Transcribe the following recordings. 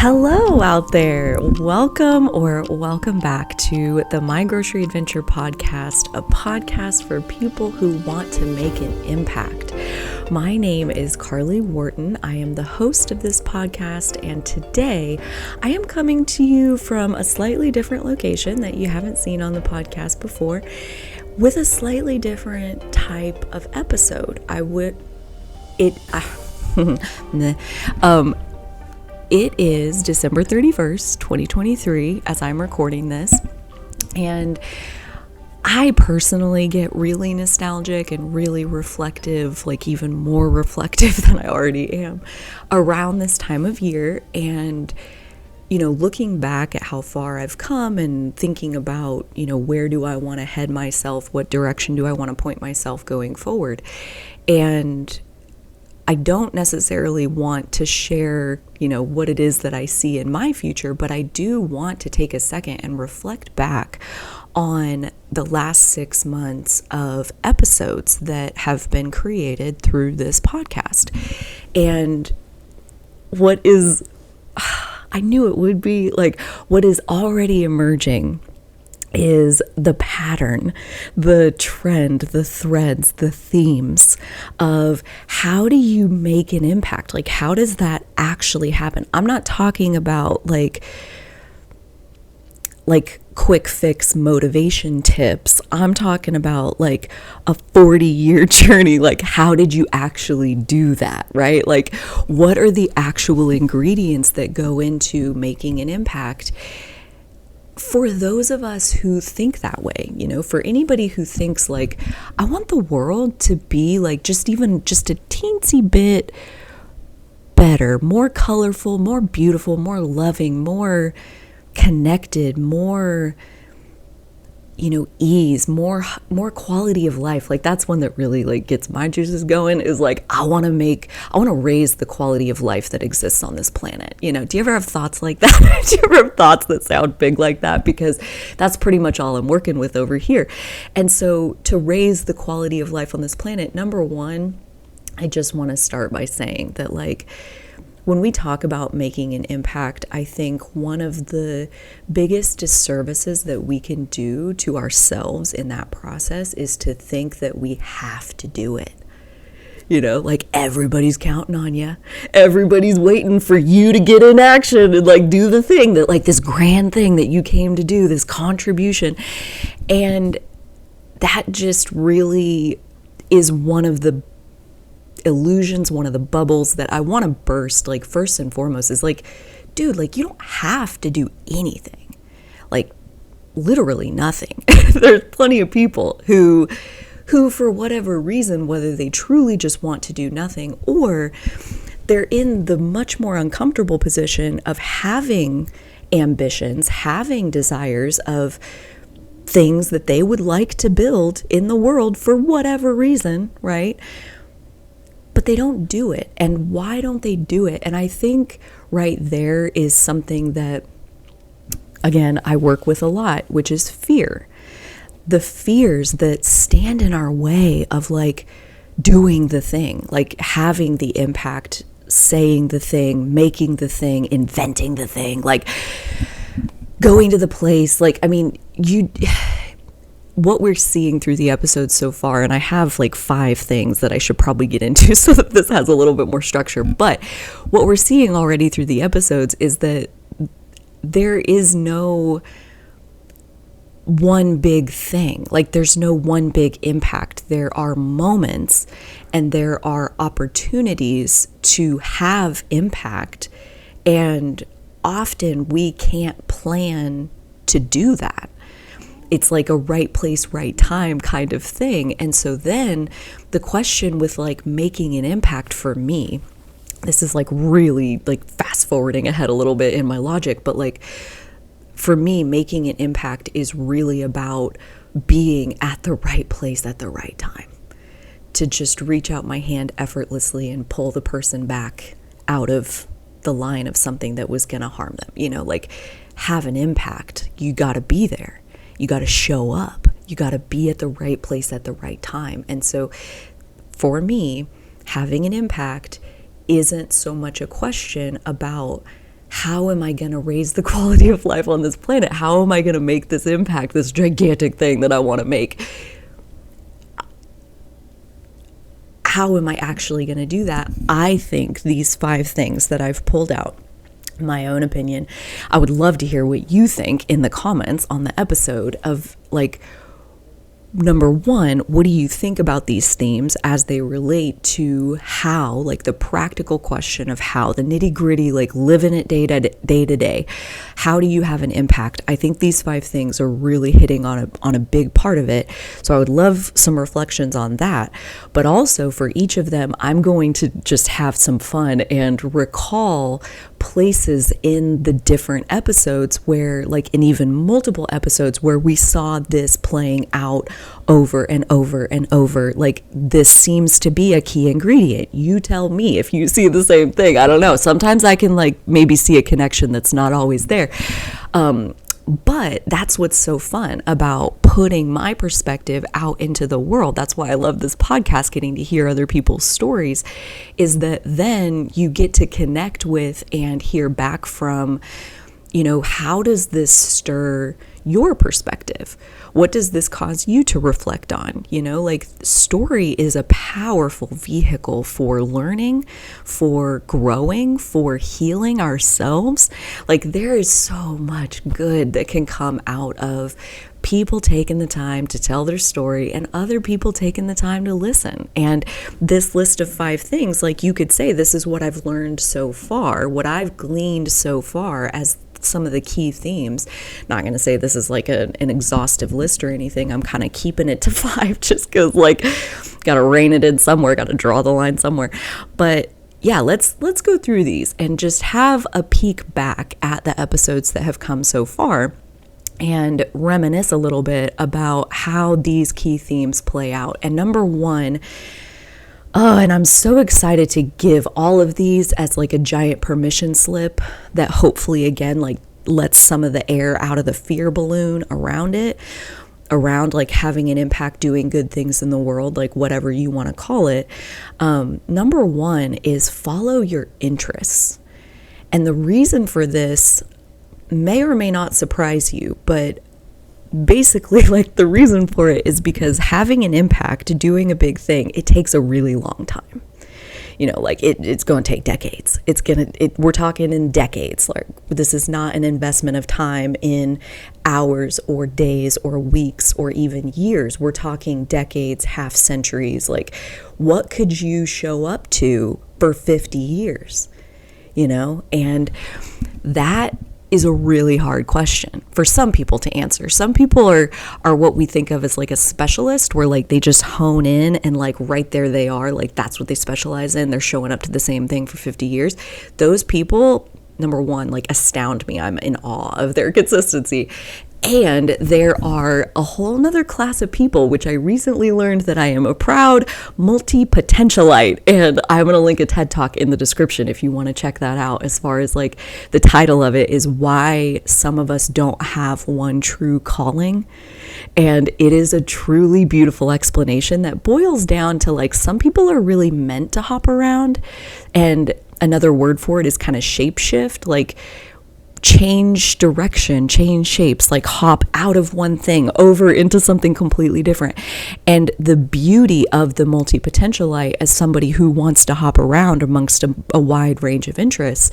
Hello out there. Welcome back to the My Grocery Adventure podcast, a podcast for people who want to make an impact. My name is Carly Wharton. I am the host of this podcast, and today I am coming to you from a slightly different location that you haven't seen on the podcast before, with a slightly different type of episode. It is December 31st, 2023, as I'm recording this, and I personally get really nostalgic and really reflective, like even more reflective than I already am, around this time of year. And, looking back at how far I've come and thinking about, where do I want to head myself? What direction do I want to point myself going forward? And I don't necessarily want to share, what it is that I see in my future, but I do want to take a second and reflect back on the last 6 months of episodes that have been created through this podcast. And I knew it would be, what is already emerging is the pattern, the trend, the threads, the themes of how do you make an impact? Like, how does that actually happen? I'm not talking about like quick fix motivation tips. I'm talking about like a 40-year journey. Like, how did you actually do that, right? Like, what are the actual ingredients that go into making an impact? For those of us who think that way, for anybody who thinks like, I want the world to be like just a teensy bit better, more colorful, more beautiful, more loving, more connected, more, ease, more quality of life. Like, that's one that really like gets my juices going, is like, I want to raise the quality of life that exists on this planet. Do you ever have thoughts like that? Do you ever have thoughts that sound big like that? Because that's pretty much all I'm working with over here. And so to raise the quality of life on this planet, number one, I just want to start by saying that, like, when we talk about making an impact, I think one of the biggest disservices that we can do to ourselves in that process is to think that we have to do it. Like, everybody's counting on you. Everybody's waiting for you to get in action and like do the thing that, like, this grand thing that you came to do, this contribution. And that just really is one of the illusions, one of the bubbles that I want to burst. Like, first and foremost is like, dude, like, you don't have to do anything, like literally nothing. There's plenty of people who for whatever reason, whether they truly just want to do nothing, or they're in the much more uncomfortable position of having ambitions, having desires of things that they would like to build in the world for whatever reason, right? But they don't do it. And why don't they do it? And I think right there is something that, again, I work with a lot, which is fear. The fears that stand in our way of like doing the thing, like having the impact, saying the thing, making the thing, inventing the thing, like going to the place. Like, I mean, what we're seeing through the episodes so far, and I have like 5 things that I should probably get into so that this has a little bit more structure, but what we're seeing already through the episodes is that there is no one big thing. Like, there's no one big impact. There are moments and there are opportunities to have impact, and often we can't plan to do that. It's like a right place, right time kind of thing. And so then the question with like making an impact for me, this is like really like fast forwarding ahead a little bit in my logic, but like for me, making an impact is really about being at the right place at the right time, to just reach out my hand effortlessly and pull the person back out of the line of something that was going to harm them. Like, have an impact. You got to be there. You got to show up. You got to be at the right place at the right time. And so for me, having an impact isn't so much a question about how am I going to raise the quality of life on this planet? How am I going to make this impact, this gigantic thing that I want to make? How am I actually going to do that? I think these 5 things that I've pulled out, my own opinion, I would love to hear what you think in the comments on the episode of like, number 1, what do you think about these themes as they relate to how, like the practical question of how, the nitty gritty, like living it day to day, how do you have an impact? I think these 5 things are really hitting on a big part of it. So I would love some reflections on that. But also for each of them, I'm going to just have some fun and recall places in the different episodes where, like in even multiple episodes, where we saw this playing out over and over and over. Like, this seems to be a key ingredient. You tell me if you see the same thing. I don't know. Sometimes I can like maybe see a connection that's not always there. But that's what's so fun about putting my perspective out into the world. That's why I love this podcast, getting to hear other people's stories, is that then you get to connect with and hear back from, you know, how does this stir your perspective? What does this cause you to reflect on? You know, like, story is a powerful vehicle for learning, for growing, for healing ourselves. Like, there is so much good that can come out of people taking the time to tell their story and other people taking the time to listen. And this list of 5 things, like, you could say, this is what I've learned so far, what I've gleaned so far as some of the key themes. Not going to say this is like an exhaustive list or anything. I'm kind of keeping it to 5 just because, like, got to rein it in somewhere, got to draw the line somewhere. But yeah, let's go through these and just have a peek back at the episodes that have come so far and reminisce a little bit about how these key themes play out. And number 1, and I'm so excited to give all of these as like a giant permission slip that hopefully, again, like, lets some of the air out of the fear balloon around it, around like having an impact, doing good things in the world, like whatever you want to call it. Number 1 is follow your interests. And the reason for this may or may not surprise you, but basically, like, the reason for it is because having an impact, doing a big thing, it takes a really long time. You know, like, it's going to take decades. We're talking in decades. Like, this is not an investment of time in hours or days or weeks or even years. We're talking decades, half centuries. Like, what could you show up to for 50 years? You know, and that is a really hard question for some people to answer. Some people are what we think of as like a specialist, where like they just hone in and like right there they are, like that's what they specialize in. They're showing up to the same thing for 50 years. Those people, number 1, like, astound me. I'm in awe of their consistency. And there are a whole nother class of people, which I recently learned that I am a proud multi-potentialite. And I'm going to link a TED Talk in the description if you want to check that out, as far as like the title of it is Why Some of Us Don't Have One True Calling. And it is a truly beautiful explanation that boils down to, like, some people are really meant to hop around. And another word for it is kind of shapeshift, like change direction, change shapes, like hop out of one thing over into something completely different. And the beauty of the multi-potentialite, as somebody who wants to hop around amongst a wide range of interests,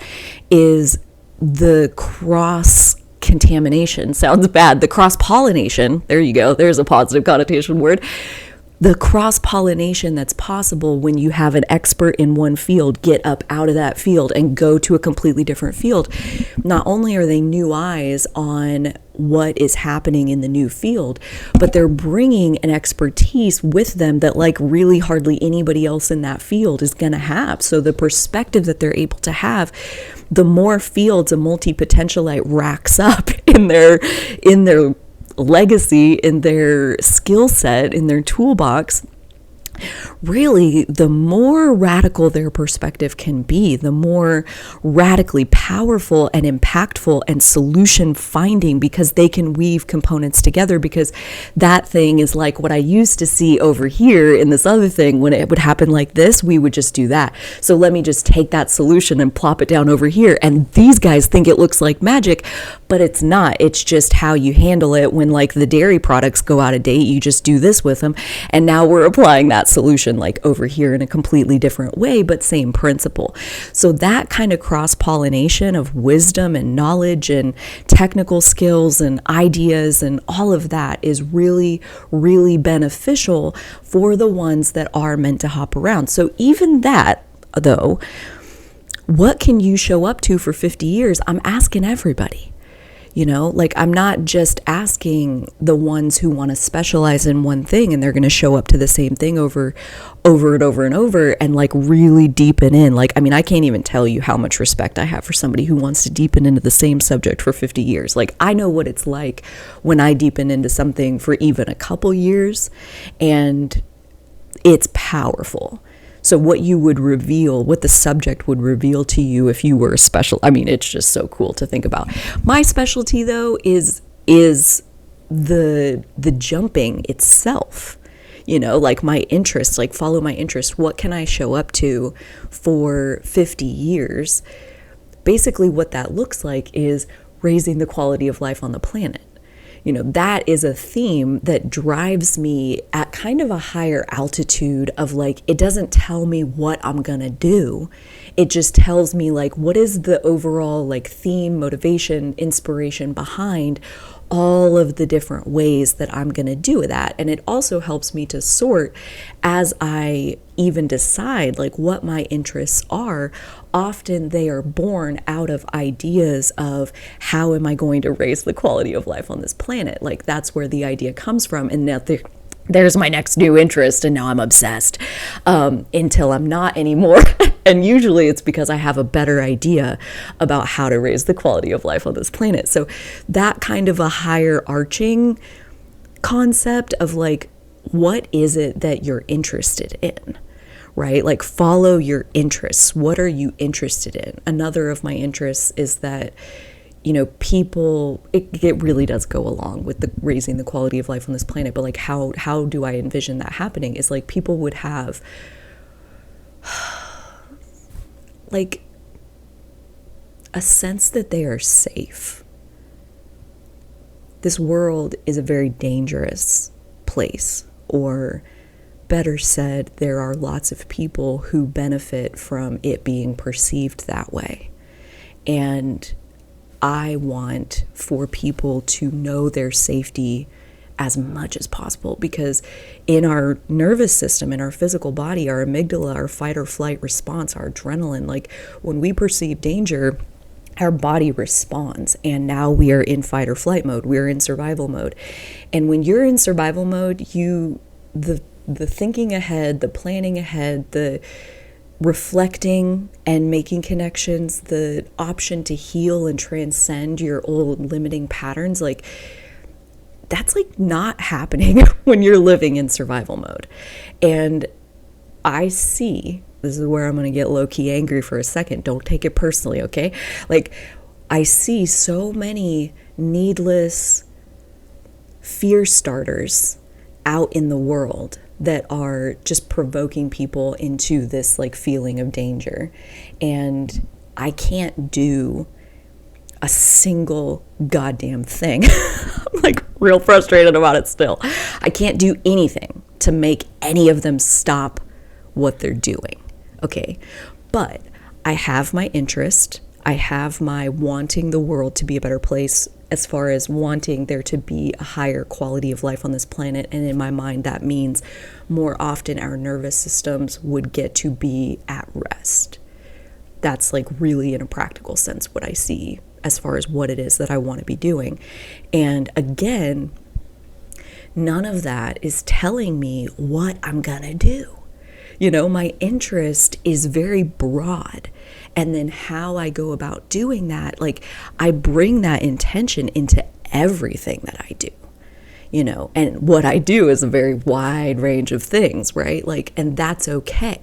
is the cross contamination. Sounds bad. The cross-pollination. There you go. There's a positive connotation word. The cross-pollination that's possible when you have an expert in one field get up out of that field and go to a completely different field. Not only are they new eyes on what is happening in the new field, but they're bringing an expertise with them that, like, really hardly anybody else in that field is going to have. So the perspective that they're able to have, the more fields a multi-potentialite racks up in their legacy, in their skill set, in their toolbox, really, the more radical their perspective can be, the more radically powerful and impactful and solution finding, because they can weave components together. Because that thing is like what I used to see over here in this other thing. When it would happen like this, we would just do that. So let me just take that solution and plop it down over here. And these guys think it looks like magic, but it's not. It's just how you handle it. When like the dairy products go out of date, you just do this with them. And now we're applying that solution like over here in a completely different way, but same principle. So that kind of cross-pollination of wisdom and knowledge and technical skills and ideas and all of that is really, really beneficial for the ones that are meant to hop around. So even that, though, what can you show up to for 50 years? I'm asking everybody. You know, like I'm not just asking the ones who want to specialize in one thing and they're going to show up to the same thing over and over and like really deepen in. Like, I mean, I can't even tell you how much respect I have for somebody who wants to deepen into the same subject for 50 years. Like, I know what it's like when I deepen into something for even a couple years, and it's powerful. So what you would reveal, what the subject would reveal to you if you were a special, I mean, it's just so cool to think about. My specialty, though, is the jumping itself. You know, like my interest, like follow my interest. What can I show up to for 50 years? Basically, what that looks like is raising the quality of life on the planet. You know, that is a theme that drives me at kind of a higher altitude of like, it doesn't tell me what I'm gonna do. It just tells me like, what is the overall like theme, motivation, inspiration behind all of the different ways that I'm going to do that. And it also helps me to sort as I even decide like what my interests are. Often they are born out of ideas of how am I going to raise the quality of life on this planet? Like that's where the idea comes from. And now there's my next new interest, and now I'm obsessed until I'm not anymore. And usually it's because I have a better idea about how to raise the quality of life on this planet. So that kind of a higher arching concept of like, what is it that you're interested in, right? Like follow your interests. What are you interested in? Another of my interests is that, you know, people, it really does go along with the raising the quality of life on this planet. But like, how do I envision that happening is like people would have like a sense that they are safe. This world is a very dangerous place, or better said, there are lots of people who benefit from it being perceived that way. And I want for people to know their safety as much as possible, because in our nervous system, in our physical body, our amygdala, our fight or flight response, our adrenaline, like when we perceive danger, our body responds, and now we are in fight or flight mode. We're in survival mode. And when you're in survival mode, the thinking ahead, the planning ahead, the reflecting and making connections, the option to heal and transcend your old limiting patterns, like that's like not happening when you're living in survival mode. And I see, this is where I'm going to get low-key angry for a second. Don't take it personally, okay? Like I see so many needless fear starters out in the world that are just provoking people into this like feeling of danger. And I can't do a single goddamn thing. I'm like real frustrated about it still. I can't do anything to make any of them stop what they're doing. Okay. But I have my interest. I have my wanting the world to be a better place, as far as wanting there to be a higher quality of life on this planet. And in my mind, that means more often our nervous systems would get to be at rest. That's like really in a practical sense what I see as far as what it is that I want to be doing. And again, none of that is telling me what I'm gonna do. You know, my interest is very broad. And then how I go about doing that, like I bring that intention into everything that I do. and what I do is a very wide range of things, right? Like, and that's okay.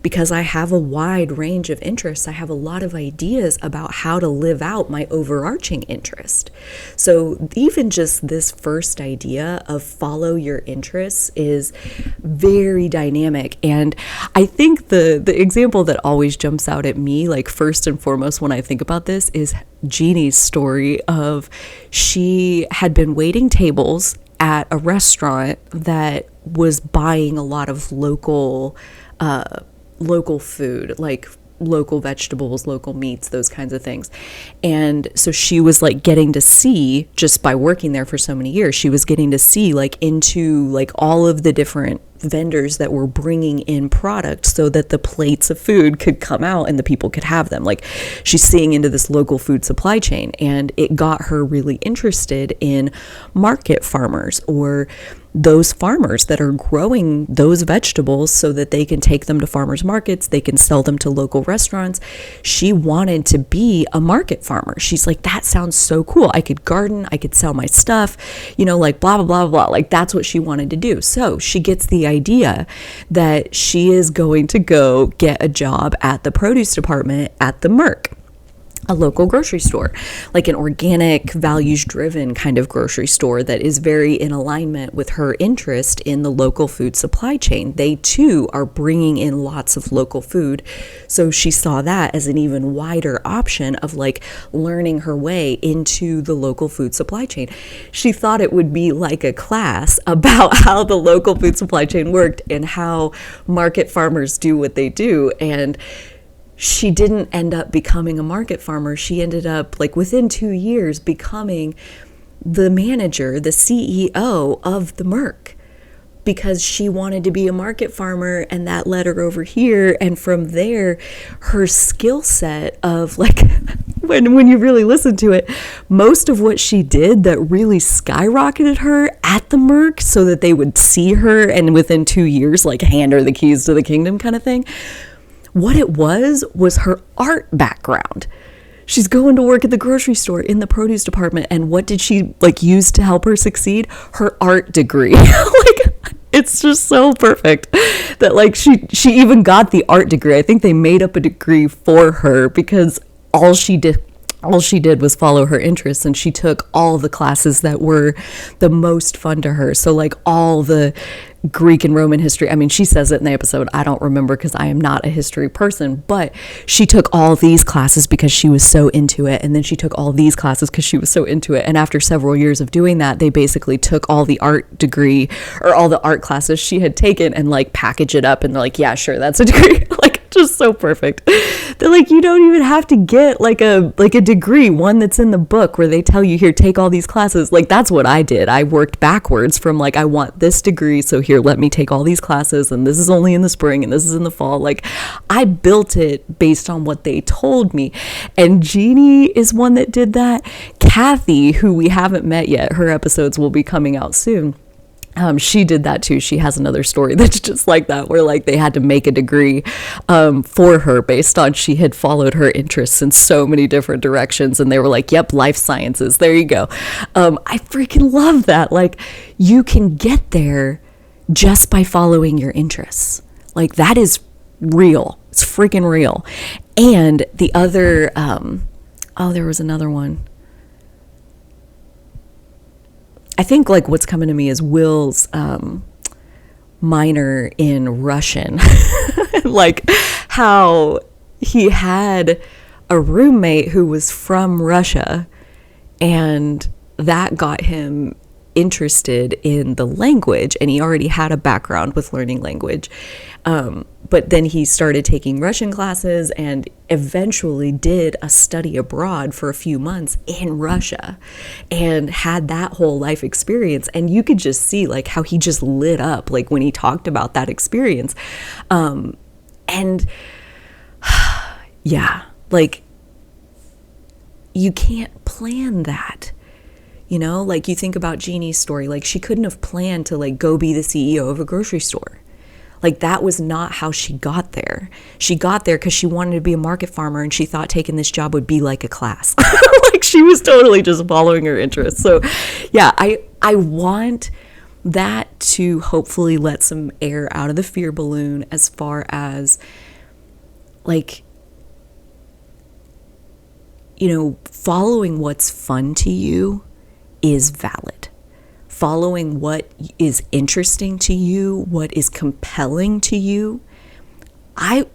Because I have a wide range of interests, I have a lot of ideas about how to live out my overarching interest. So even just this first idea of follow your interests is very dynamic. And I think the example that always jumps out at me, like first and foremost when I think about this, is Jeannie's story of she had been waiting tables at a restaurant that was buying a lot of local food, like local vegetables, local meats, those kinds of things. And so she was like getting to see, just by working there for so many years, she was getting to see like into like all of the different vendors that were bringing in product so that the plates of food could come out and the people could have them. Like, she's seeing into this local food supply chain, and it got her really interested in market farmers, or those farmers that are growing those vegetables so that they can take them to farmers markets, they can sell them to local restaurants. She wanted to be a market farmer. She's like, that sounds so cool. I could garden, I could sell my stuff, like blah, blah, blah, blah. Like, that's what she wanted to do. So she gets the idea that she is going to go get a job at the produce department at the Merc, a local grocery store, like an organic, values-driven kind of grocery store that is very in alignment with her interest in the local food supply chain. They too are bringing in lots of local food. So she saw that as an even wider option of like learning her way into the local food supply chain. She thought it would be like a class about how the local food supply chain worked and how market farmers do what they do. And she didn't end up becoming a market farmer. She ended up, like, within 2 years, becoming the manager, the CEO of the Merc, because she wanted to be a market farmer, and that led her over here. And from there, her skill set of, like, when you really listen to it, most of what she did that really skyrocketed her at the Merc so that they would see her and within 2 years, like, hand her the keys to the kingdom kind of thing, what it was her art background. She's going to work at the grocery store in the produce department, and what did she like use to help her succeed? Her art degree. Like, it's just so perfect that like she even got the art degree. I think they made up a degree for her because all she did was follow her interests, and she took all the classes that were the most fun to her. So like all the Greek and Roman history. I mean, she says it in the episode. I don't remember because I am not a history person, but she took all these classes because she was so into it. And then she took all these classes because she was so into it. And after several years of doing that, they basically took all the art degree or all the art classes she had taken and like package it up. And they're like, yeah, sure, that's a degree. Like, just so perfect. They're like, you don't even have to get like a degree, one that's in the book where they tell you, here, take all these classes. Like, that's what I did. I worked backwards from like, I want this degree, so here, let me take all these classes, and this is only in the spring and this is in the fall. Like, I built it based on what they told me. And Jeannie is one that did that. Kathy, who we haven't met yet, her episodes will be coming out soon. She did that too. She has another story that's just like that, where like they had to make a degree for her based on she had followed her interests in so many different directions, and they were like, yep, life sciences, there you go. I freaking love that. Like, you can get there just by following your interests. Like, that is real. It's freaking real. And the other there was another one. I think like what's coming to me is Will's minor in Russian. Like, how he had a roommate who was from Russia, and that got him interested in the language, and he already had a background with learning language. But then he started taking Russian classes and eventually did a study abroad for a few months in Russia and had that whole life experience. And you could just see like how he just lit up like when he talked about that experience. And yeah, like, you can't plan that. You know, like, you think about Jeannie's story, like, she couldn't have planned to like go be the CEO of a grocery store. Like, that was not how she got there. She got there because she wanted to be a market farmer, and she thought taking this job would be like a class. Like, she was totally just following her interests. So yeah, I want that to hopefully let some air out of the fear balloon, as far as, like, you know, following what's fun to you is valid. Following what is interesting to you, what is compelling to you,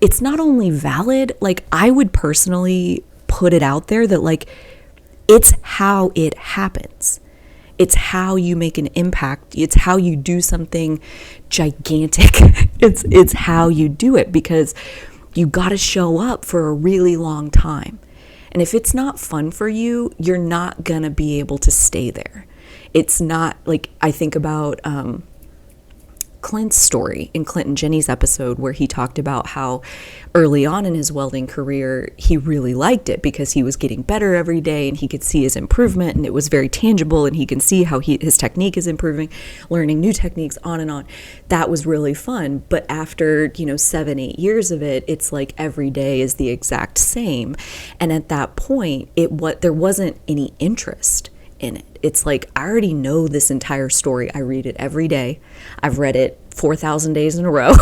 it's not only valid, like, I would personally put it out there that, like, it's how it happens. It's how you make an impact. It's how you do something gigantic. It's how you do it, because you got to show up for a really long time. And if it's not fun for you, you're not going to be able to stay there. It's not, like, I think about Clint's story in Clint and Jenny's episode, where he talked about how early on in his welding career, he really liked it because he was getting better every day and he could see his improvement, and it was very tangible, and he can see how his technique is improving, learning new techniques, on and on. That was really fun. But after, 7-8 years of it, it's like every day is the exact same. And at that point, there wasn't any interest in it. It's like, I already know this entire story. I read it every day. I've read it 4,000 days in a row.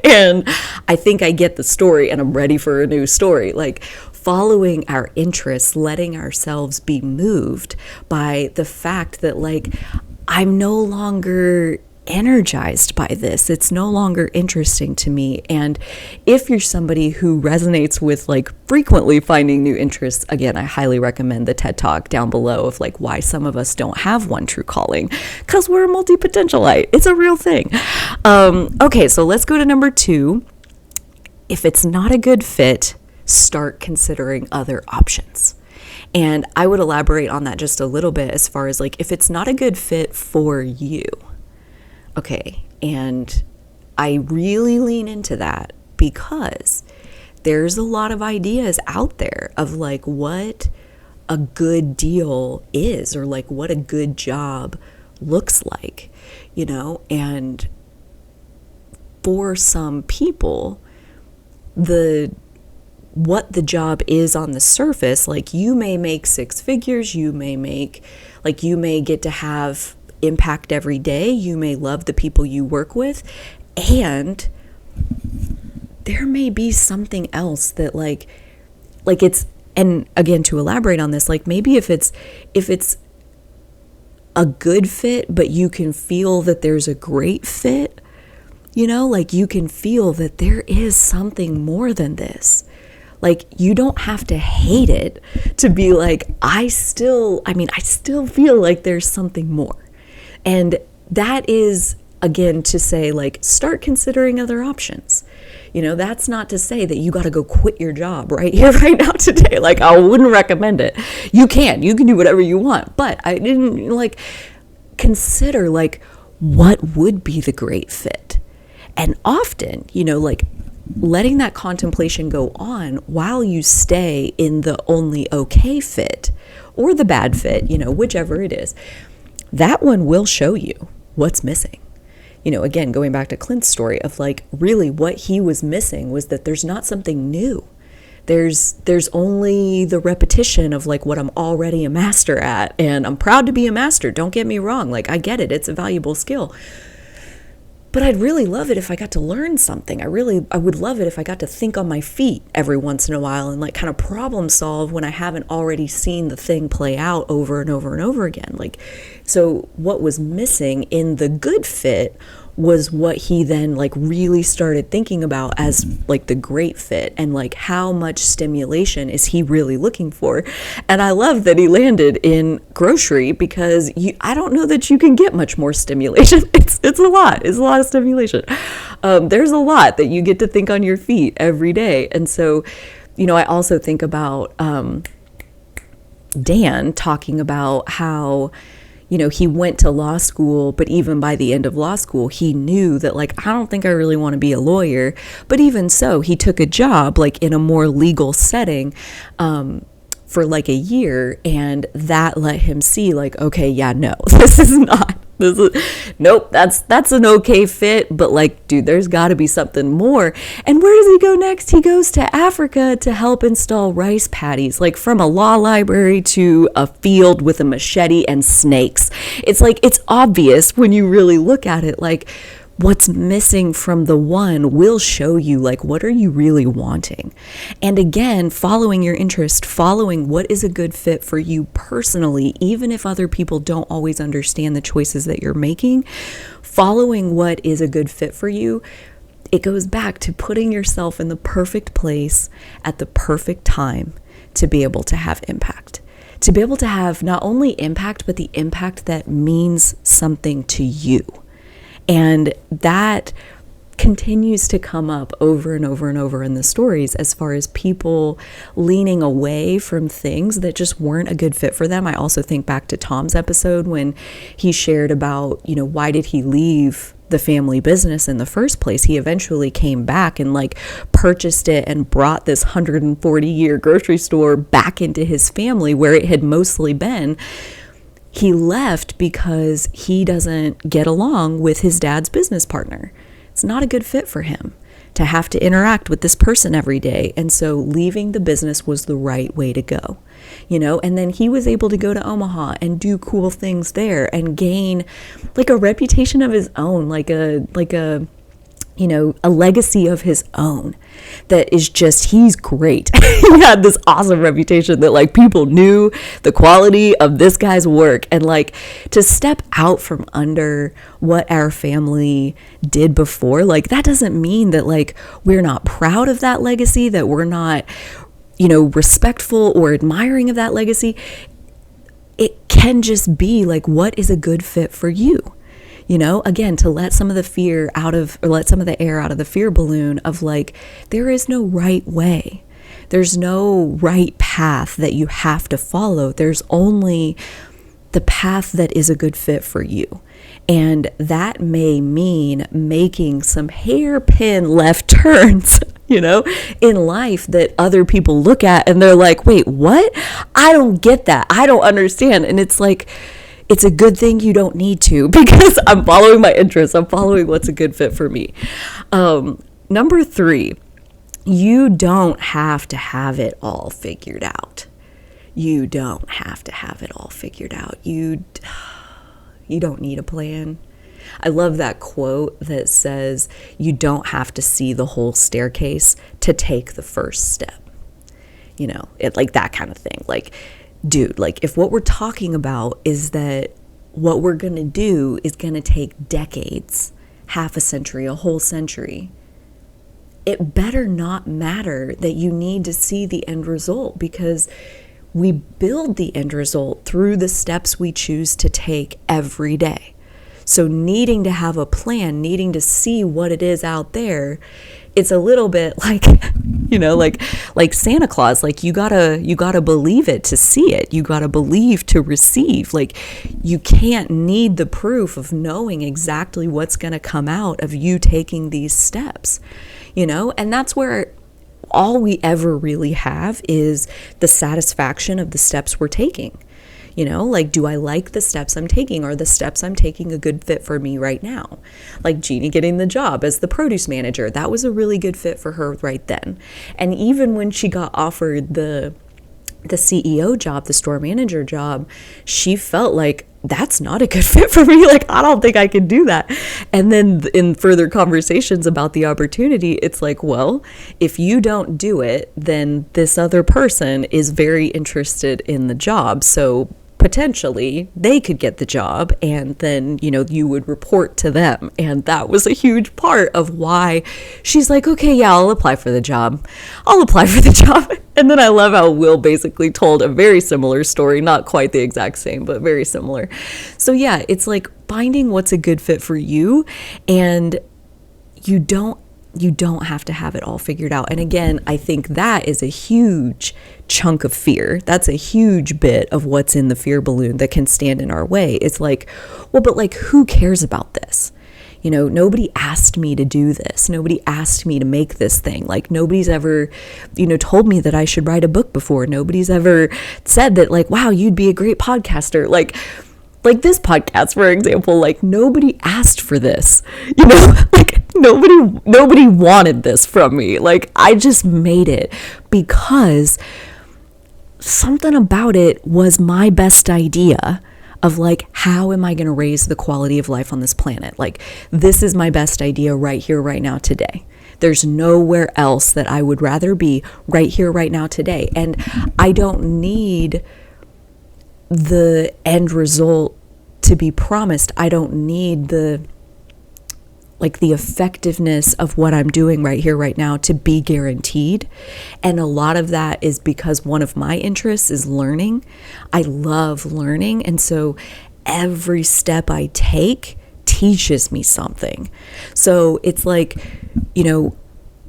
And I think I get the story, and I'm ready for a new story. Like, following our interests, letting ourselves be moved by the fact that, like, I'm no longer energized by this. It's no longer interesting to me. And if you're somebody who resonates with, like, frequently finding new interests, again, I highly recommend the TED Talk down below of, like, why some of us don't have one true calling, because we're a multi-potentialite. It's a real thing. Okay, so let's go to number 2. If it's not a good fit, start considering other options. And I would elaborate on that just a little bit, as far as, like, if it's not a good fit for you. Okay, and I really lean into that because there's a lot of ideas out there of, like, what a good deal is, or, like, what a good job looks like, and for some people, what the job is on the surface, like, you may make 6 figures, you may get to have impact every day, you may love the people you work with, and there may be something else that like it's, and again, to elaborate on this, like, maybe if it's a good fit, but you can feel that there's a great fit, like, you can feel that there is something more than this. Like, you don't have to hate it to be like, I still feel like there's something more. And that is, again, to say, like, start considering other options. That's not to say that you got to go quit your job right here, right now, today. Like, I wouldn't recommend it. You can do whatever you want, but I didn't, like, consider, like, what would be the great fit. And often, like, letting that contemplation go on while you stay in the only okay fit or the bad fit, whichever it is, that one will show you what's missing. Again, going back to Clint's story of, like, really what he was missing was that there's not something new. There's only the repetition of, like, what I'm already a master at. And I'm proud to be a master. Don't get me wrong. Like, I get it. It's a valuable skill. But I'd really love it if I got to learn something. I would love it if I got to think on my feet every once in a while and, like, kind of problem solve when I haven't already seen the thing play out over and over and over again. Like, so what was missing in the good fit was what he then, like, really started thinking about as, like, the great fit, and, like, how much stimulation is he really looking for. And I love that he landed in grocery, because I don't know that you can get much more stimulation. It's a lot of stimulation. There's a lot that you get to think on your feet every day. And so, I also think about Dan talking about how, he went to law school, but even by the end of law school, he knew that, like, I don't think I really want to be a lawyer. But even so, he took a job, like, in a more legal setting for, like, a year, and that let him see, like, okay, yeah, no, this Nope, that's an okay fit, but like, dude, there's got to be something more. And where does he go next? He goes to Africa to help install rice paddies, like from a law library to a field with a machete and snakes. It's like, it's obvious when you really look at it, like, what's missing from the one will show you, like, what are you really wanting? And again, following your interest, following what is a good fit for you personally, even if other people don't always understand the choices that you're making, following what is a good fit for you, it goes back to putting yourself in the perfect place at the perfect time to be able to have impact. To be able to have not only impact, but the impact that means something to you. And that continues to come up over and over and over in the stories as far as people leaning away from things that just weren't a good fit for them. I also think back to Tom's episode when he shared about, why did he leave the family business in the first place? He eventually came back and like purchased it and brought this 140-year grocery store back into his family where it had mostly been. He left because he doesn't get along with his dad's business partner. It's not a good fit for him to have to interact with this person every day. And so leaving the business was the right way to go, and then he was able to go to Omaha and do cool things there and gain like a reputation of his own, like a legacy of his own that is just, he's great. He had this awesome reputation that like people knew the quality of this guy's work, and like to step out from under what our family did before, like that doesn't mean that like we're not proud of that legacy, that we're not, respectful or admiring of that legacy. It can just be like, what is a good fit for you? Again, to let some of the fear out of, or let some of the air out of the fear balloon of like, there is no right way. There's no right path that you have to follow. There's only the path that is a good fit for you. And that may mean making some hairpin left turns, in life that other people look at and they're like, wait, what? I don't get that. I don't understand. And it's like, it's a good thing you don't need to, because I'm following my interests. I'm following what's a good fit for me. Number 3, you don't have to have it all figured out. You don't have to have it all figured out. You don't need a plan. I love that quote that says, you don't have to see the whole staircase to take the first step. It like that kind of thing. Like, dude, like if what we're talking about is that what we're going to do is going to take decades, half a century, a whole century, it better not matter that you need to see the end result, because we build the end result through the steps we choose to take every day. So needing to have a plan, needing to see what it is out there, it's a little bit like, like Santa Claus, like you gotta believe it to see it. You gotta believe to receive. Like you can't need the proof of knowing exactly what's gonna come out of you taking these steps, and that's where all we ever really have is the satisfaction of the steps we're taking. Like, do I like the steps I'm taking? Are the steps I'm taking a good fit for me right now? Like Jeannie getting the job as the produce manager, that was a really good fit for her right then. And even when she got offered the CEO job, the store manager job, she felt like, that's not a good fit for me. Like, I don't think I can do that. And then in further conversations about the opportunity, it's like, well, if you don't do it, then this other person is very interested in the job. So potentially they could get the job, and then, you would report to them. And that was a huge part of why she's like, okay, yeah, I'll apply for the job. And then I love how Will basically told a very similar story, not quite the exact same, but very similar. So yeah, it's like finding what's a good fit for you, and you don't have to have it all figured out. And again, I think that is a huge chunk of fear. That's a huge bit of what's in the fear balloon that can stand in our way. It's like, well, but like, who cares about this? Nobody asked me to do this. Nobody asked me to make this thing. Like nobody's ever, told me that I should write a book before. Nobody's ever said that like, wow, you'd be a great podcaster. Like like this podcast, for example, like nobody asked for this, you know, like nobody wanted this from me. Like I just made it because something about it was my best idea of like, how am I going to raise the quality of life on this planet? Like, this is my best idea right here, right now, today. There's nowhere else that I would rather be right here, right now, today. And I don't need the end result to be promised. I don't need the effectiveness of what I'm doing right here, right now to be guaranteed. And a lot of that is because one of my interests is learning. I love learning. And so every step I take teaches me something. So it's like, you know,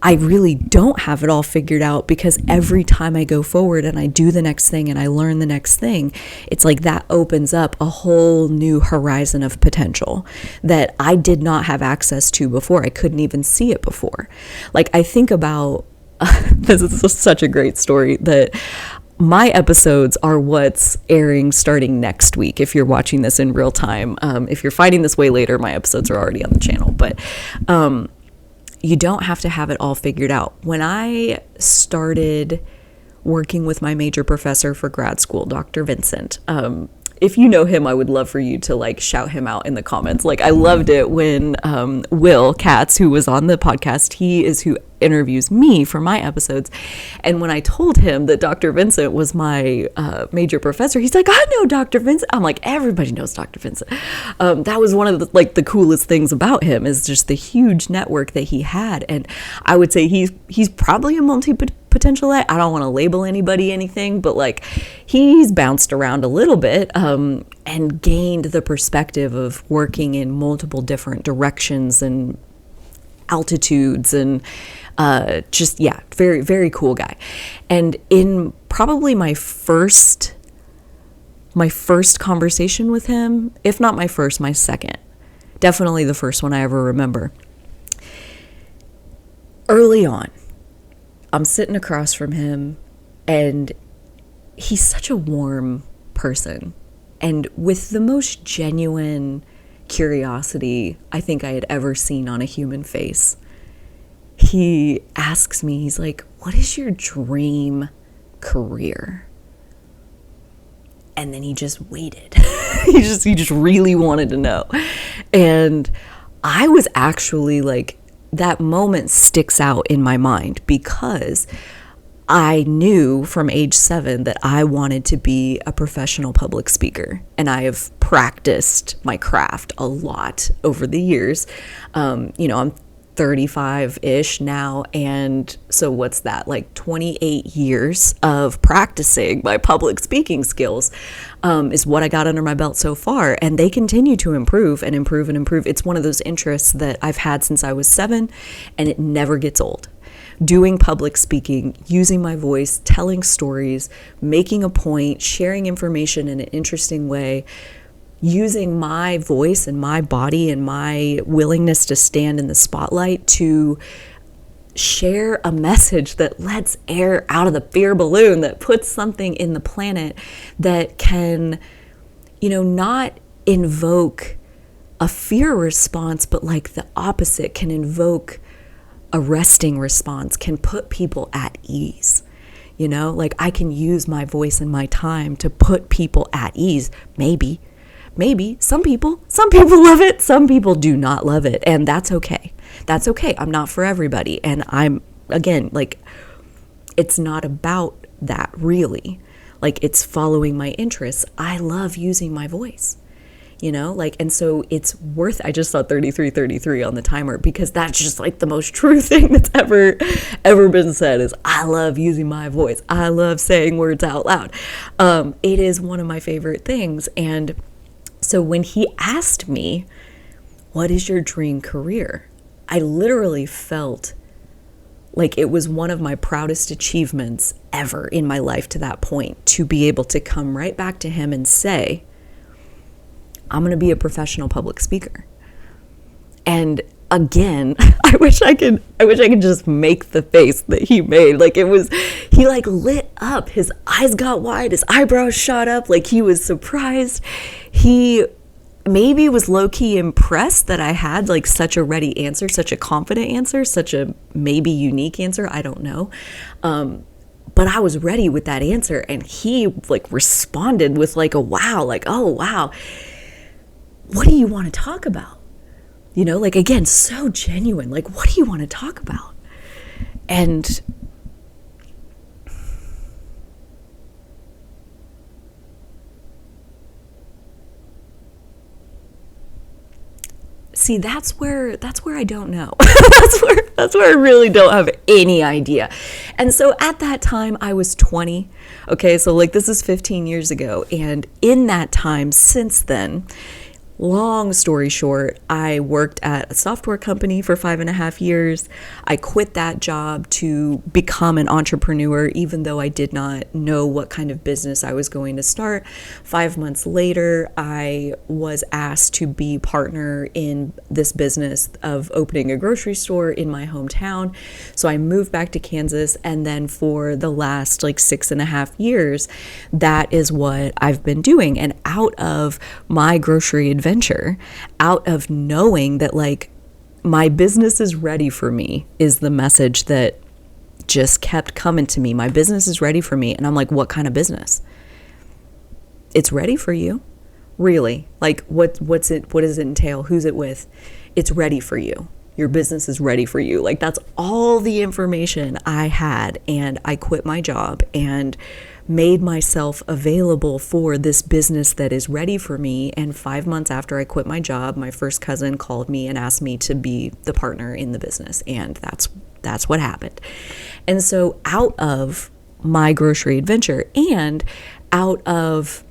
I really don't have it all figured out, because every time I go forward and I do the next thing and I learn the next thing, it's like that opens up a whole new horizon of potential that I did not have access to before. I couldn't even see it before. Like I think about, this is such a great story, that my episodes are what's airing starting next week. If you're watching this in real time, if you're finding this way later, my episodes are already on the channel, but, you don't have to have it all figured out. When I started working with my major professor for grad school, Dr. Vincent, if you know him, I would love for you to like shout him out in the comments. Like I loved it when Will Katz, who was on the podcast, he is who interviews me for my episodes. And when I told him that Dr. Vincent was my major professor, he's like, I know Dr. Vincent. I'm like, everybody knows Dr. Vincent. That was one of the coolest things about him, is just the huge network that he had. And I would say he's probably a multi-potentialite. I don't want to label anybody anything, but like he's bounced around a little bit and gained the perspective of working in multiple different directions and altitudes, and very, very cool guy. And in probably my first conversation with him, if not my first, my second, definitely the first one I ever remember. Early on, I'm sitting across from him, and he's such a warm person, and with the most genuine curiosity I think I had ever seen on a human face. He asks me, he's like, what is your dream career? And then he just waited. he just really wanted to know. And I was actually like, that moment sticks out in my mind, because I knew from age 7 that I wanted to be a professional public speaker, and I have practiced my craft a lot over the years. I'm 35-ish now, and so what's that, like 28 years of practicing my public speaking skills is what I got under my belt so far, and they continue to improve and improve and improve. It's one of those interests that I've had since I was 7, and it never gets old. Doing public speaking, using my voice, telling stories, making a point, sharing information in an interesting way, using my voice and my body and my willingness to stand in the spotlight to share a message that lets air out of the fear balloon, that puts something in the planet that can, not invoke a fear response, but like the opposite, can invoke a resting response, can put people at ease. Like I can use my voice and my time to put people at ease. Maybe some people love it, some people do not love it, and that's okay. I'm not for everybody. And I'm, again, like, it's not about that really. Like, it's following my interests. I love using my voice, and so it's worth, I just saw 3333 on the timer, because that's just like the most true thing that's ever been said, is I love using my voice. I love saying words out loud. It is one of my favorite things. And so when he asked me, what is your dream career? I literally felt like it was one of my proudest achievements ever in my life to that point, to be able to come right back to him and say, I'm going to be a professional public speaker. And again, I wish I could just make the face that he made. Like it was, he like lit up, his eyes got wide, his eyebrows shot up, like he was surprised. He maybe was low-key impressed that I had like such a ready answer, such a confident answer, such a maybe unique answer. I don't know. But I was ready with that answer, and he like responded with like a wow, like, oh wow, what do you want to talk about? You know, like again, so genuine. Like, what do you want to talk about? And see, that's where I don't know. that's where I really don't have any idea. And so at that time I was 20. Okay, so like this is 15 years ago, and in that time since then, long story short, I worked at a software company for 5.5 years. I quit that job to become an entrepreneur, even though I did not know what kind of business I was going to start. 5 months later, I was asked to be partner in this business of opening a grocery store in my hometown. So I moved back to Kansas, and then for the last like 6.5 years, that is what I've been doing. And out of my grocery adventure, out of knowing that like my business is ready for me, is the message that just kept coming to me. My business is ready for me. And I'm like, what kind of business? It's ready for you. Really? Like what does it entail? Who's it with? It's ready for you. Your business is ready for you. Like that's all the information I had. And I quit my job and made myself available for this business that is ready for me. And 5 months after I quit my job, my first cousin called me and asked me to be the partner in the business. And that's what happened. And so out of my grocery adventure and out of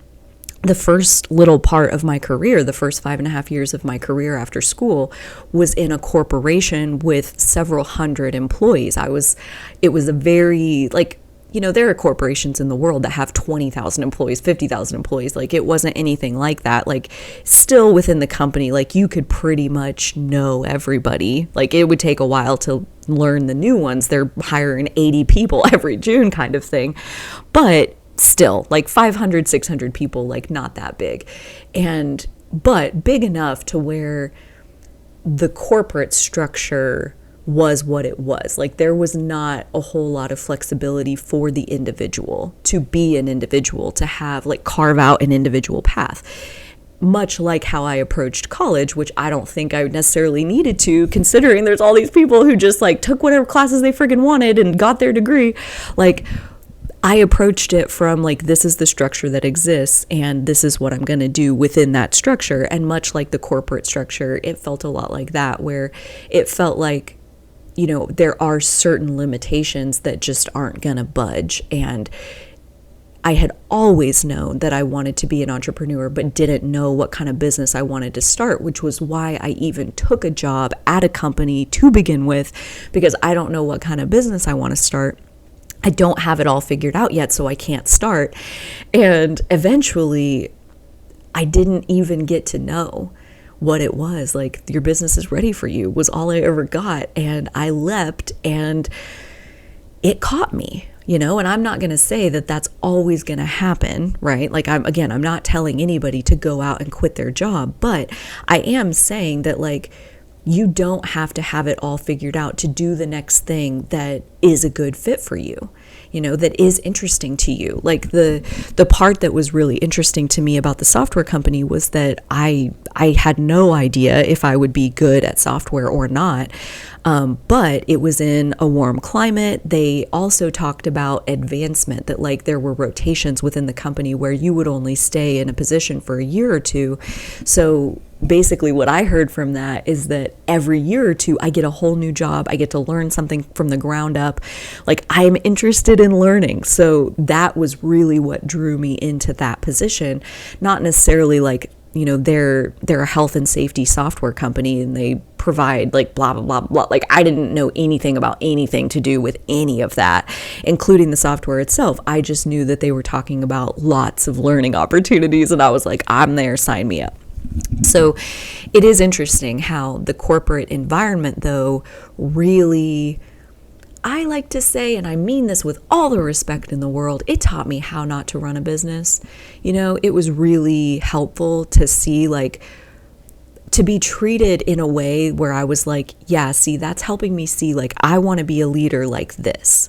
the first little part of my career, the first 5.5 years of my career after school, was in a corporation with several hundred employees. It was a very like, you know, there are corporations in the world that have 20,000 employees, 50,000 employees. Like it wasn't anything like that. Like still within the company, like you could pretty much know everybody. Like it would take a while to learn the new ones. They're hiring 80 people every June kind of thing. But still like 500, 600 people, like not that big. But big enough to where the corporate structure was what it was. Like there was not a whole lot of flexibility for the individual to be an individual, to have like carve out an individual path. Much like how I approached college, which I don't think I necessarily needed to, considering there's all these people who just like took whatever classes they friggin' wanted and got their degree. Like I approached it from like, this is the structure that exists and this is what I'm going to do within that structure. And much like the corporate structure, it felt a lot like that, where it felt like, you know, there are certain limitations that just aren't going to budge. And I had always known that I wanted to be an entrepreneur, but didn't know what kind of business I wanted to start, which was why I even took a job at a company to begin with, because I don't know what kind of business I want to start. I don't have it all figured out yet, so I can't start. And eventually, I didn't even get to know what it was. Like, your business is ready for you was all I ever got. And I leapt and it caught me, you know, and I'm not going to say that that's always going to happen, right? Like I'm not telling anybody to go out and quit their job, but I am saying that like, you don't have to have it all figured out to do the next thing that is a good fit for you, you know, that is interesting to you. Like the part that was really interesting to me about the software company was that I had no idea if I would be good at software or not. But it was in a warm climate. They also talked about advancement, that like there were rotations within the company where you would only stay in a position for a year or two. So basically what I heard from that is that every year or two, I get a whole new job. I get to learn something from the ground up. Like I'm interested in learning. So that was really what drew me into that position. Not necessarily like, you know, they're a health and safety software company and they provide like blah, blah, blah, blah. Like I didn't know anything about anything to do with any of that, including the software itself. I just knew that they were talking about lots of learning opportunities and I was like, I'm there, sign me up. So it is interesting how the corporate environment, though, really, I like to say, and I mean this with all the respect in the world, it taught me how not to run a business. It was really helpful to see, like, to be treated in a way where I was like, yeah, see, that's helping me see, like, I want to be a leader like this.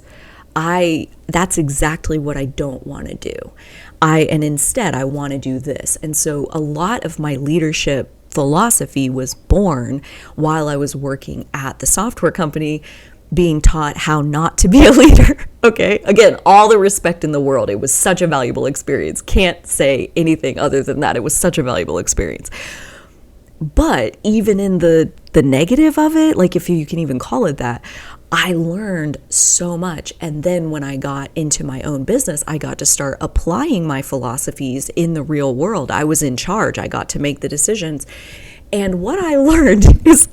That's exactly what I don't want to do. And instead I want to do this. And so a lot of my leadership philosophy was born while I was working at the software company, being taught how not to be a leader. Okay. Again, all the respect in the world. It was such a valuable experience. Can't say anything other than that. It was such a valuable experience. But even in the negative of it, like if you can even call it that, I learned so much. And then when I got into my own business, I got to start applying my philosophies in the real world. I was in charge. I got to make the decisions. And what I learned is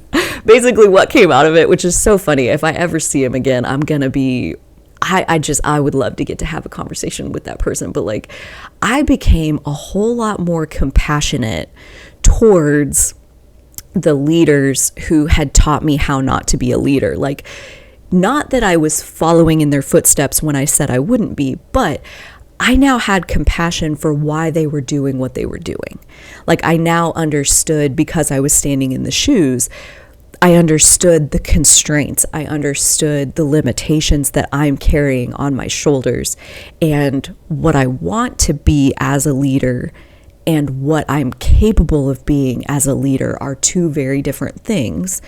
basically what came out of it, which is so funny. If I ever see him again, I'm going to be, I would love to get to have a conversation with that person. But like, I became a whole lot more compassionate towards the leaders who had taught me how not to be a leader. Like, not that I was following in their footsteps when I said I wouldn't be, but I now had compassion for why they were doing what they were doing. Like, I now understood, because I was standing in the shoes, I understood the constraints. I understood the limitations that I'm carrying on my shoulders, and what I want to be as a leader and what I'm capable of being as a leader are two very different things.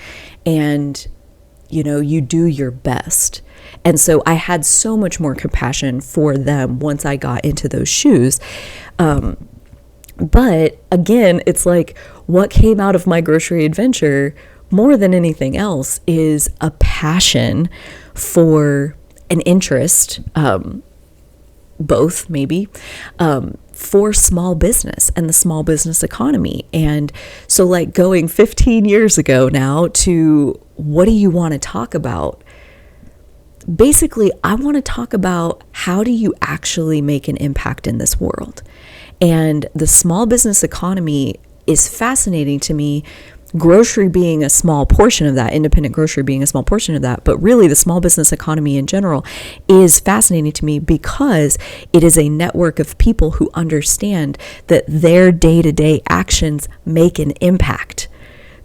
And you do your best. And so I had so much more compassion for them once I got into those shoes. But again, it's like what came out of my grocery adventure more than anything else is a passion for an interest, both maybe, for small business and the small business economy. And so like going 15 years ago now to what do you want to talk about? Basically, I want to talk about how do you actually make an impact in this world? And the small business economy is fascinating to me, grocery being a small portion of that, independent grocery being a small portion of that, but really the small business economy in general is fascinating to me because it is a network of people who understand that their day-to-day actions make an impact.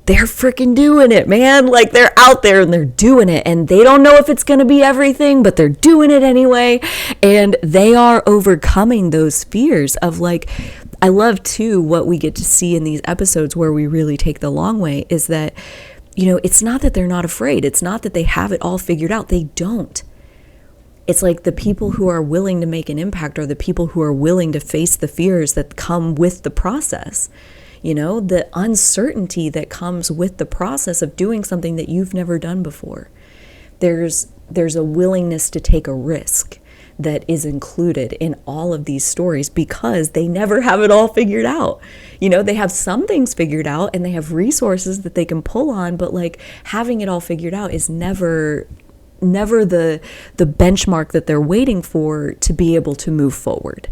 They're freaking doing it, man. Like, they're out there and they're doing it, and they don't know if it's going to be everything, but they're doing it anyway. And they are overcoming those fears of, like, I love too what we get to see in these episodes where we really take the long way is that, it's not that they're not afraid. It's not that they have it all figured out. They don't. It's like the people who are willing to make an impact are the people who are willing to face the fears that come with the process. The uncertainty that comes with the process of doing something that you've never done before. There's a willingness to take a risk that is included in all of these stories because they never have it all figured out. They have some things figured out and they have resources that they can pull on, but like having it all figured out is never the benchmark that they're waiting for to be able to move forward.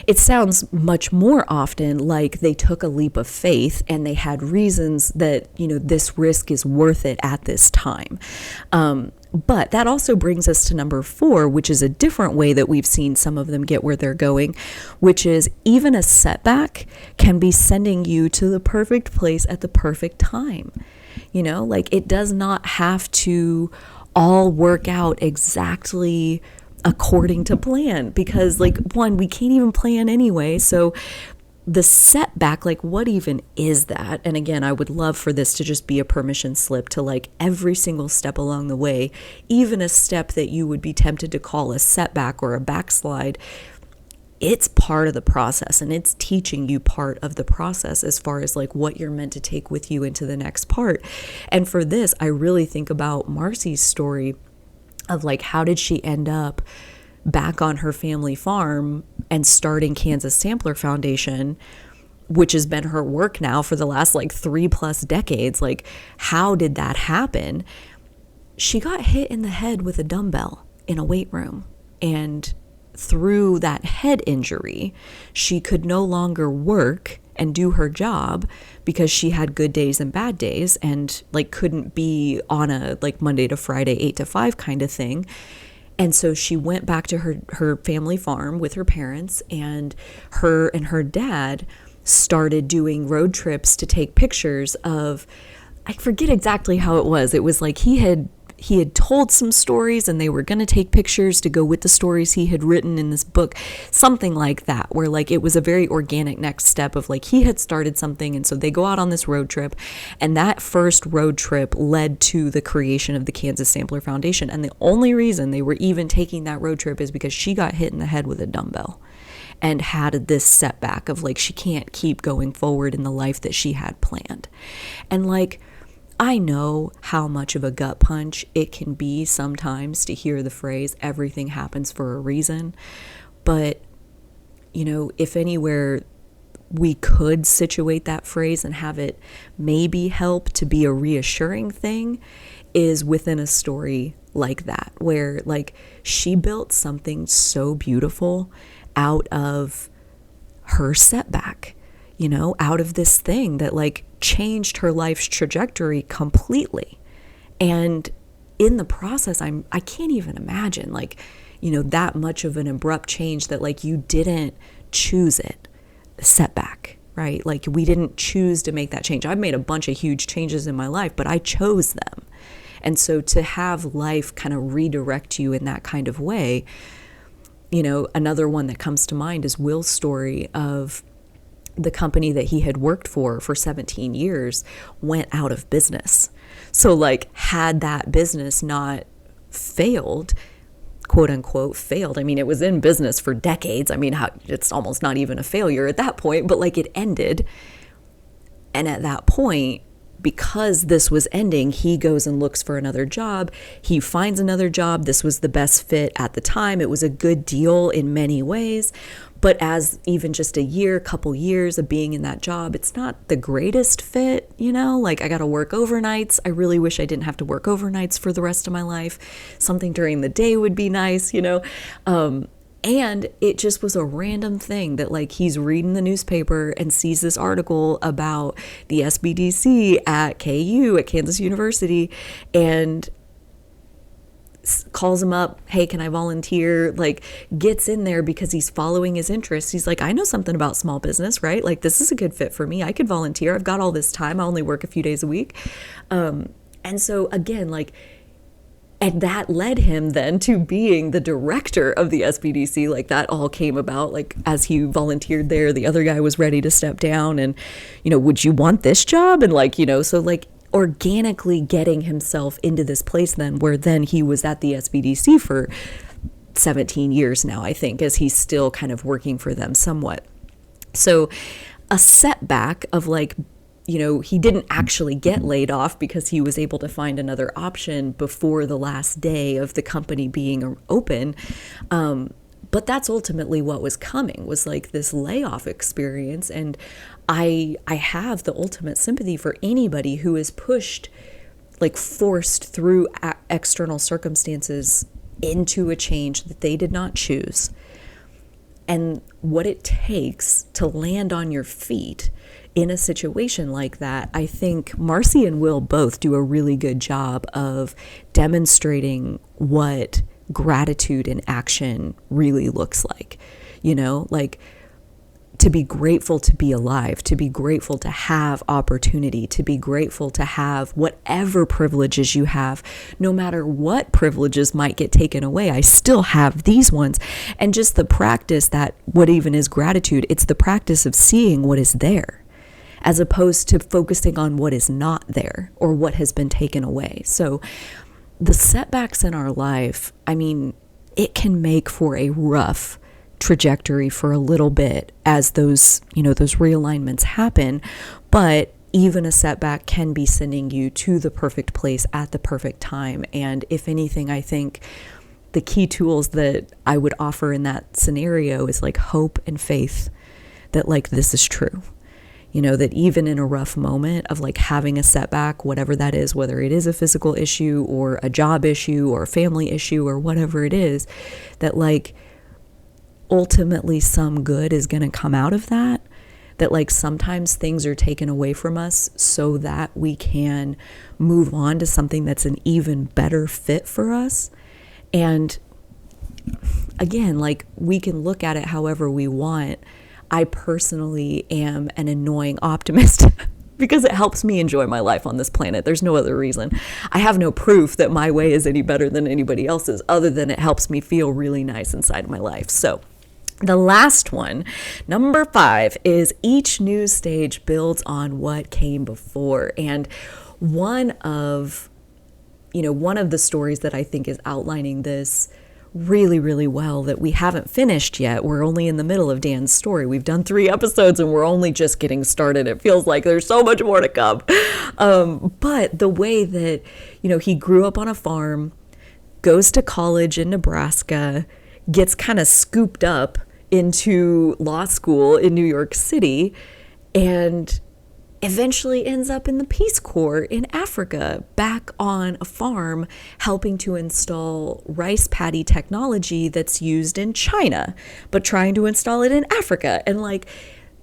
It sounds much more often like they took a leap of faith and they had reasons that, this risk is worth it at this time. But that also brings us to number 4, which is a different way that we've seen some of them get where they're going, which is even a setback can be sending you to the perfect place at the perfect time. Like it does not have to all work out exactly according to plan because like one, we can't even plan anyway. So the setback, like what even is that? And again, I would love for this to just be a permission slip to like every single step along the way, even a step that you would be tempted to call a setback or a backslide. It's part of the process and it's teaching you part of the process as far as like what you're meant to take with you into the next part. And for this, I really think about Marcy's story of like, how did she end up back on her family farm and starting Kansas Sampler Foundation, which has been her work now for the last like 3+ decades. Like, how did that happen? She got hit in the head with a dumbbell in a weight room. And through that head injury, she could no longer work and do her job because she had good days and bad days and like couldn't be on a like Monday to Friday 8 to 5 kind of thing. And so she went back to her family farm with her parents, and her dad started doing road trips to take pictures of, I forget exactly how it was. It was like he had told some stories and they were going to take pictures to go with the stories he had written in this book, something like that, where like it was a very organic next step of like he had started something. And so they go out on this road trip, and that first road trip led to the creation of the Kansas Sampler Foundation. And the only reason they were even taking that road trip is because she got hit in the head with a dumbbell and had this setback of like she can't keep going forward in the life that she had planned. And like, I know how much of a gut punch it can be sometimes to hear the phrase, everything happens for a reason. But, you know, if anywhere we could situate that phrase and have it maybe help to be a reassuring thing, is within a story like that, where like she built something so beautiful out of her setback, you know, out of this thing that like changed her life's trajectory completely. And in the process, I can't even imagine like, you know, that much of an abrupt change that like you didn't choose it, setback, right? Like we didn't choose to make that change. I've made a bunch of huge changes in my life, but I chose them. And so to have life kind of redirect you in that kind of way, you know, another one that comes to mind is Will's story of the company that he had worked for 17 years went out of business. So like had that business not failed, quote unquote failed, I mean, it was in business for decades. I mean, it's almost not even a failure at that point, but like it ended. And at that point, because this was ending, he goes and looks for another job. He finds another job. This was the best fit at the time. It was a good deal in many ways. But as even just a couple years of being in that job, it's not the greatest fit, you know, like I got to work overnights. I really wish I didn't have to work overnights for the rest of my life. Something during the day would be nice, you know. And it just was a random thing that like he's reading the newspaper and sees this article about the SBDC at KU, at Kansas University, and calls him up, hey, can I volunteer? Like gets in there because he's following his interests. He's like, I know something about small business, right? Like this is a good fit for me. I could volunteer. I've got all this time. I only work a few days a week. And so again, like, and that led him then to being the director of the SBDC. Like that all came about like as he volunteered there, the other guy was ready to step down and, you know, would you want this job? And like, you know, so like organically getting himself into this place then where then he was at the SBDC for 17 years now, I think, as he's still kind of working for them somewhat. So a setback of like, you know, he didn't actually get laid off because he was able to find another option before the last day of the company being open. But that's ultimately what was coming, was like this layoff experience. And I have the ultimate sympathy for anybody who is pushed, like forced through external circumstances into a change that they did not choose. And what it takes to land on your feet in a situation like that. I think Marcy and Will both do a really good job of demonstrating what gratitude in action really looks like. You know, like to be grateful to be alive, to be grateful to have opportunity, to be grateful to have whatever privileges you have, no matter what privileges might get taken away. I still have these ones. And just the practice that what even is gratitude, it's the practice of seeing what is there, as opposed to focusing on what is not there or what has been taken away. So the setbacks in our life, I mean, it can make for a rough trajectory for a little bit as those, you know, those realignments happen. But even a setback can be sending you to the perfect place at the perfect time. And if anything, I think the key tools that I would offer in that scenario is like hope and faith that like this is true. You know, that even in a rough moment of like having a setback, whatever that is, whether it is a physical issue or a job issue or a family issue or whatever it is, that like ultimately some good is going to come out of that. that like sometimes things are taken away from us so that we can move on to something that's an even better fit for us. And again, like we can look at it however we want. I personally am an annoying optimist because it helps me enjoy my life on this planet. There's no other reason. I have no proof that my way is any better than anybody else's, other than it helps me feel really nice inside my life. So the last one, number 5, is each new stage builds on what came before. And one of the stories that I think is outlining this really, really well that we haven't finished yet. We're only in the middle of Dan's story. We've done 3 episodes and we're only just getting started. It feels like there's so much more to come. But the way that, he grew up on a farm, goes to college in Nebraska, gets kind of scooped up into law school in New York City, and eventually ends up in the Peace Corps in Africa, back on a farm, helping to install rice paddy technology that's used in China, but trying to install it in Africa. And like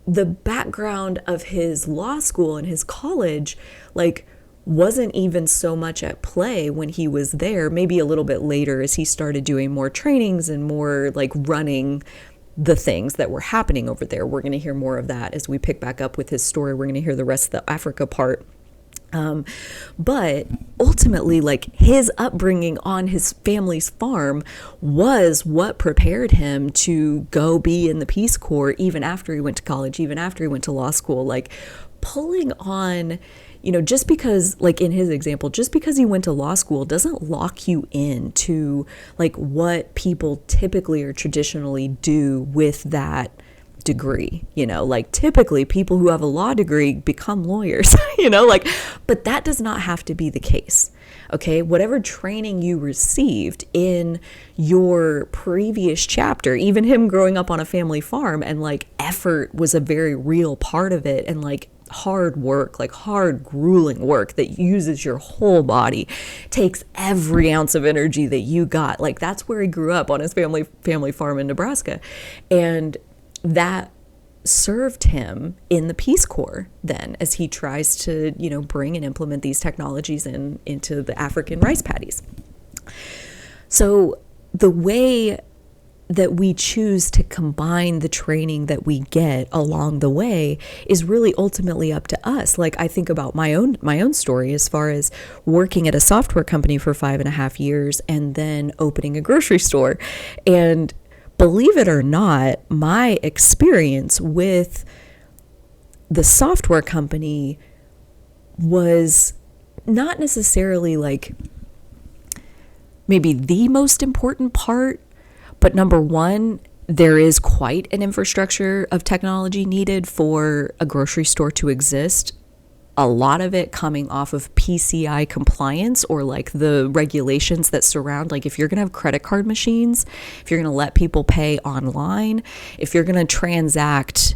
the background of his law school and his college, like wasn't even so much at play when he was there, maybe a little bit later as he started doing more trainings and more like running the things that were happening over there. We're going to hear more of that as we pick back up with his story. We're going to hear the rest of the Africa part. But ultimately, like his upbringing on his family's farm was what prepared him to go be in the Peace Corps, even after he went to college, even after he went to law school, like pulling on, just because, like in his example, just because he went to law school doesn't lock you into like what people typically or traditionally do with that degree. Like typically people who have a law degree become lawyers, but that does not have to be the case. Okay, whatever training you received in your previous chapter, even him growing up on a family farm, and like effort was a very real part of it, and like hard work, like hard, grueling work that uses your whole body, takes every ounce of energy that you got. Like that's where he grew up, on his family farm in Nebraska. And that served him in the Peace Corps then, as he tries to, bring and implement these technologies into the African rice paddies. So the way that we choose to combine the training that we get along the way is really ultimately up to us. Like I think about my own story as far as working at a software company for 5.5 years and then opening a grocery store. And believe it or not, my experience with the software company was not necessarily like maybe the most important part. But number one, there is quite an infrastructure of technology needed for a grocery store to exist. A lot of it coming off of PCI compliance, or like the regulations that surround, like if you're going to have credit card machines, if you're going to let people pay online, if you're going to transact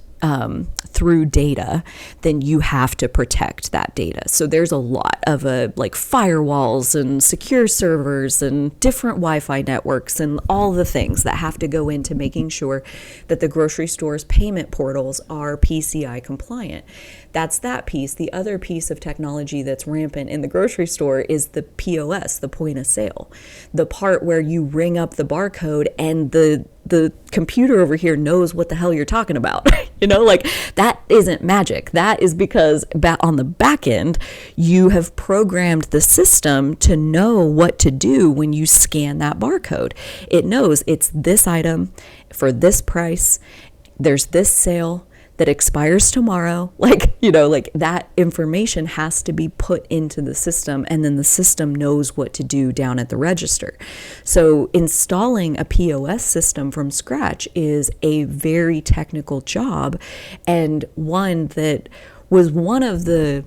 through data, then you have to protect that data. So there's a lot of like firewalls and secure servers and different Wi-Fi networks and all the things that have to go into making sure that the grocery store's payment portals are PCI compliant. That's that piece. The other piece of technology that's rampant in the grocery store is the POS, the point of sale, the part where you ring up the barcode and the computer over here knows what the hell you're talking about. Like that isn't magic. That is because on the back end, you have programmed the system to know what to do when you scan that barcode. It knows it's this item for this price. There's this sale that expires tomorrow. Like that information has to be put into the system, and then the system knows what to do down at the register. So installing a POS system from scratch is a very technical job, and one that was one of the,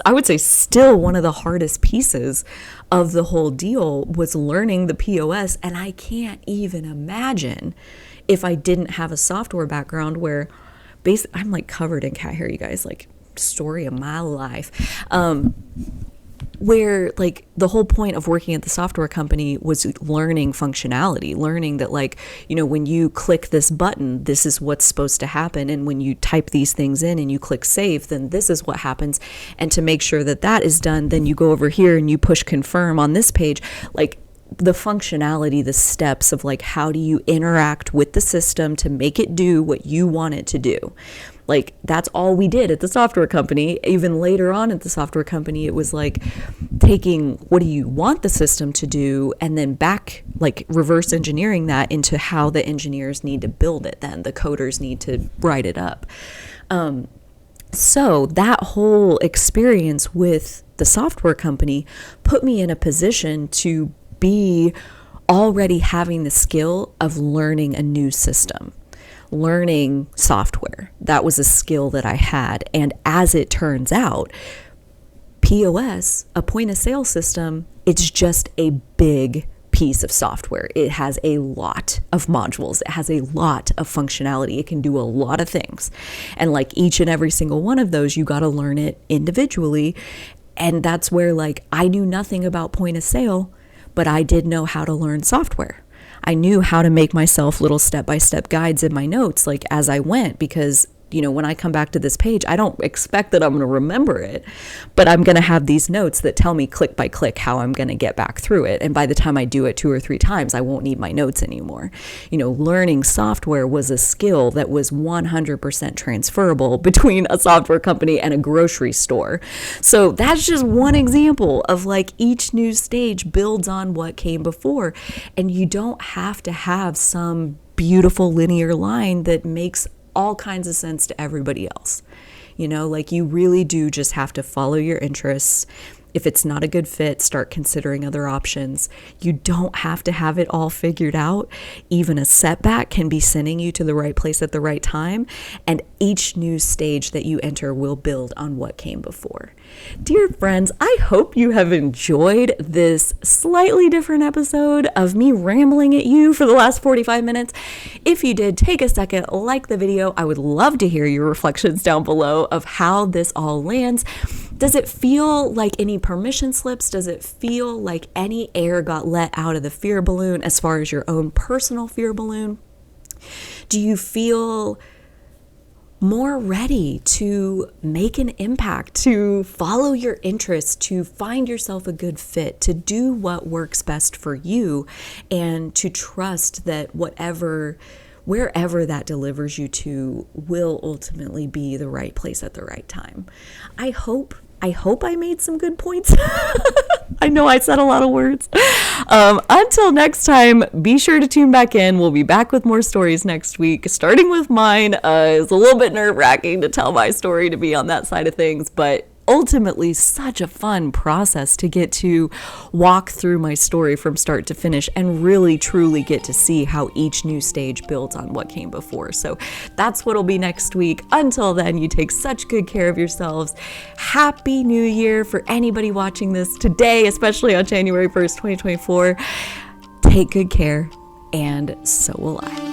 I would say still one of the hardest pieces of the whole deal was learning the POS. And I can't even imagine if I didn't have a software background, where I'm like covered in cat hair, you guys, like story of my life. where like the whole point of working at the software company was learning functionality, learning that like, you know, when you click this button, this is what's supposed to happen. And when you type these things in and you click save, then this is what happens. And to make sure that that is done, then you go over here and you push confirm on this page. Like the functionality, the steps of like, how do you interact with the system to make it do what you want it to do? Like, that's all we did at the software company. Even later on at the software company, it was like taking what do you want the system to do and then back, like reverse engineering that into how the engineers need to build it. Then the coders need to write it up. So that whole experience with the software company put me in a position to be already having the skill of learning a new system. Learning software. That was a skill that I had. And as it turns out, POS, a point of sale system, it's just a big piece of software. It has a lot of modules. It has a lot of functionality. It can do a lot of things. And like each and every single one of those, you got to learn it individually. And that's where like I knew nothing about point of sale, but I did know how to learn software. I knew how to make myself little step-by-step guides in my notes, like as I went, because, you know, when I come back to this page, I don't expect that I'm going to remember it, but I'm going to have these notes that tell me click by click how I'm going to get back through it. And by the time I do it 2 or 3 times, I won't need my notes anymore. You know, learning software was a skill that was 100% transferable between a software company and a grocery store. So that's just one example of like each new stage builds on what came before. And you don't have to have some beautiful linear line that makes all kinds of sense to everybody else. You know, like you really do just have to follow your interests. If it's not a good fit, start considering other options. You don't have to have it all figured out. Even a setback can be sending you to the right place at the right time. And each new stage that you enter will build on what came before. Dear friends, I hope you have enjoyed this slightly different episode of me rambling at you for the last 45 minutes. If you did, take a second, like the video. I would love to hear your reflections down below of how this all lands. Does it feel like any permission slips? Does it feel like any air got let out of the fear balloon as far as your own personal fear balloon? Do you feel more ready to make an impact, to follow your interests, to find yourself a good fit, to do what works best for you, and to trust that wherever that delivers you to will ultimately be the right place at the right time? I hope I made some good points. I know I said a lot of words. Until next time, be sure to tune back in. We'll be back with more stories next week, starting with mine. It's a little bit nerve-wracking to tell my story, to be on that side of things, but ultimately such a fun process to get to walk through my story from start to finish and really truly get to see how each new stage builds on what came before. So that's what'll be next week. Until then, you take such good care of yourselves. Happy New Year for anybody watching this today, especially on January 1st, 2024. Take good care, and so will I.